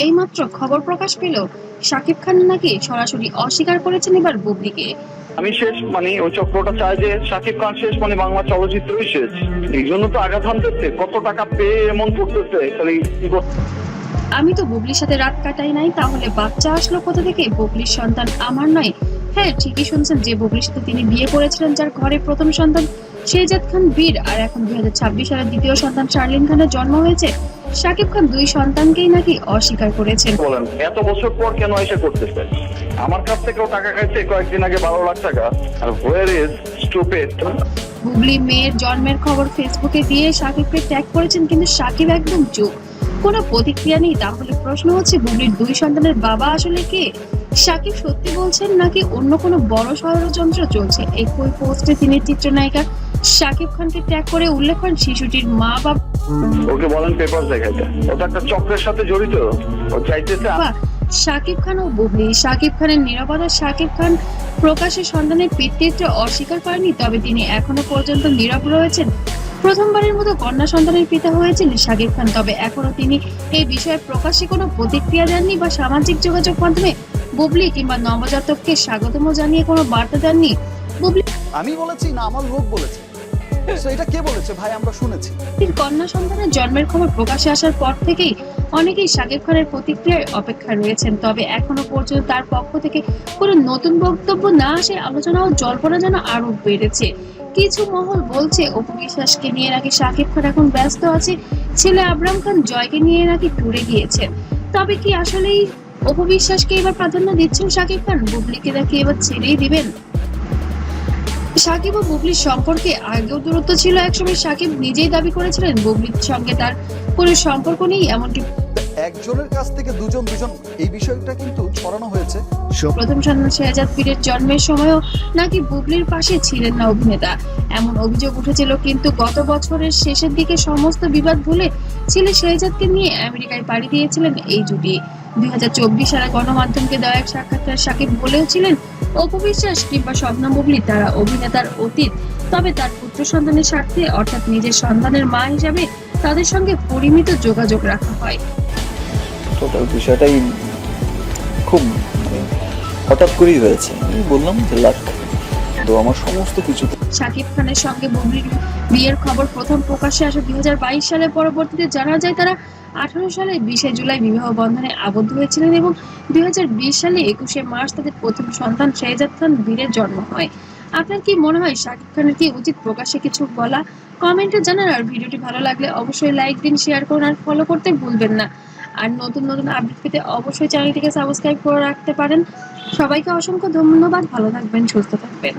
এইমাত্র খবর প্রকাশ পেল শাকিব খান নাকি সরাসরি অস্বীকার করেছেন এবার বুবলিকে। আমি শেষ, মানে ওই চক্রটা চায় যে শাকিব খান শেষ, মানে বাংলা চলচ্চিত্রই শেষ। এই জন্য তো আঘাত হানতেছে, কত টাকা পেয়ে এমন করতেছে। আমি তো বুবলির সাথে রাত কাটাই নাই, তাহলে বাচ্চা আসলো কোথা থেকে? বুবলির সন্তান আমার নয়? হ্যাঁ, ঠিকই শুনছেন, যে বুবলির সাথে তিনি বিয়ে করেছিলেন, যার ঘরে প্রথম সন্তান শেহজাদ খান বীর, আর এখন 2026 সালে দ্বিতীয় সন্তান শার্লিন খানের জন্ম হয়েছে। শাকিব খান দুই সন্তানকেই নাকি অস্বীকার করেছেন। বলেন এত বছর পর কেন এসে করতেছে? আমার কাছ থেকেও টাকা খাইছে কয়েকদিন আগে 12 লাখ টাকা। আর হোয়ার ইজ স্টুপিড? বুবলি মেয়ের জন্মের খবর ফেসবুকে দিয়ে শাকিবকে ট্যাগ করেছেন, কিন্তু শাকিব একদম চুপ, কোনো প্রতিক্রিয়া নেই। তাহলে প্রশ্ন হচ্ছে, বুবলির দুই সন্তানের বাবা আসলে কে? শাকিব সত্যি বলছেন নাকি অন্য কোনো বড় ষড়যন্ত্র চলছে? একই পোস্টে তিনি চিত্রনায়িকা শাকিব খানকে ট্যাগ করে উল্লেখ করেন শিশুটির মা বাবা। ওকে বলেন পেপার দেখাইতে, ওটা একটা চক্রের সাথে জড়িত। ও চাইতেছে শাকিব খান ও বুবলি। শাকিব খানের নীরবতা। শাকিব খান প্রকাশ্যে সন্তানের পিতৃত্ব অস্বীকার করেনি, তবে তিনি এখনো পর্যন্ত নীরব রয়েছেন। প্রথমবারের মতো কন্যা সন্তানের পিতা হয়েছেন শাকিব খান, তবে এখনো তিনি এই বিষয়ে প্রকাশ্যে কোনো প্রতিক্রিয়া দেননি বা সামাজিক যোগাযোগ মাধ্যমে বুবলি কিংবা নবজাতককে স্বাগতম জানিয়ে কোনো বার্তা দেননি। বুবলি আমি বলেছি না আমার লোক বলেছে, তো এটা কে বলেছে ভাই? আমরা শুনেছি। কন্যা সন্তানের জন্মের খবর প্রকাশ্যে আসার পর থেকেই অনেকেই শাকিব খানের প্রতিক্রিয়ায় অপেক্ষায় রয়েছেন, তবে এখনো পর্যন্ত তার পক্ষ থেকে কোনো নতুন বক্তব্য না আসে আলোচনা ও জল্পনা যেন আরো বেড়েছে। কিছু মহল বলছে অপু বিশ্বাসকে নিয়ে নাকি শাকিব খান এখন ব্যস্ত আছে, ছেলে আবরাম খান জয়কে নিয়ে নাকি ট্যুরে গিয়েছেন। তবে কি আসলেই অপু বিশ্বাসকে এবার প্রাধান্য দিচ্ছেন শাকিব খান? বুবলিকে নাকি এবার ছেড়েই দিবেন? শাকিব ও বুবলির সম্পর্কে আগেও দূরত্ব ছিল একসময়। শাকিব নিজেই দাবি করেছিলেন বুবলির সঙ্গে তার কোনো সম্পর্ক নেই, এমনকি একজনের কাছ থেকে দুজন এই বিষয়টা কিন্তু ছড়ানো হয়েছে। প্রথম সন্তান শেহজাদ বীরের জন্মের সময়ও নাকি বুবলির পাশে ছিলেন না অভিনেতা, এমন অভিযোগ উঠেছিল। কিন্তু গত বছরের শেষের দিকে সমস্ত বিবাদ ভুলে ছেলে শেহজাদকে নিয়ে আমেরিকায় পাড়ি দিয়েছিলেন এই জুটি। 2024 সালে গণমাধ্যমকে দেওয়া এক সাক্ষাৎকারে শাকিব বলেছিলেন, অপু বিশ্বাস কিংবা শবনম বুবলি তারা অভিনেতার অতীত, তবে তার পুত্র সন্তানের স্বার্থে, অর্থাৎ নিজের সন্তানের মা হিসাবে তাদের সঙ্গে পরিমিত যোগাযোগ রাখা হয়। টোটাল বিষয়টাই খুব হঠাৎ করেই হয়েছে। আমি বললাম যে লাখ, তো আমার সমস্ত কিছু। শাকিব খানের সঙ্গে বুবলির বিয়ের খবর প্রথম প্রকাশ্যে আসে 2022 সালে। পরবর্তীতে জানা যায় তারা 18 সালে 20 জুলাই বিবাহ বন্ধনে আবদ্ধ হয়েছিলেন এবং 2020 সালে 21 মার্চ তাদের প্রথম সন্তান শেহজাদ খান বীরের জন্ম হয়। আপনার কি মনে হয়, শাকিব খানের কি উচিত প্রকাশ্যে কিছু বলা? কমেন্টে জানান। আর ভিডিওটি ভালো লাগলে অবশ্যই লাইক দিন, শেয়ার করুন আর ফলো করতে ভুলবেন না। আর নতুন নতুন আপডেট পেতে অবশ্যই চ্যানেলটিকে সাবস্ক্রাইব করে রাখতে পারেন। সবাইকে অসংখ্য ধন্যবাদ। ভালো থাকবেন, সুস্থ থাকবেন।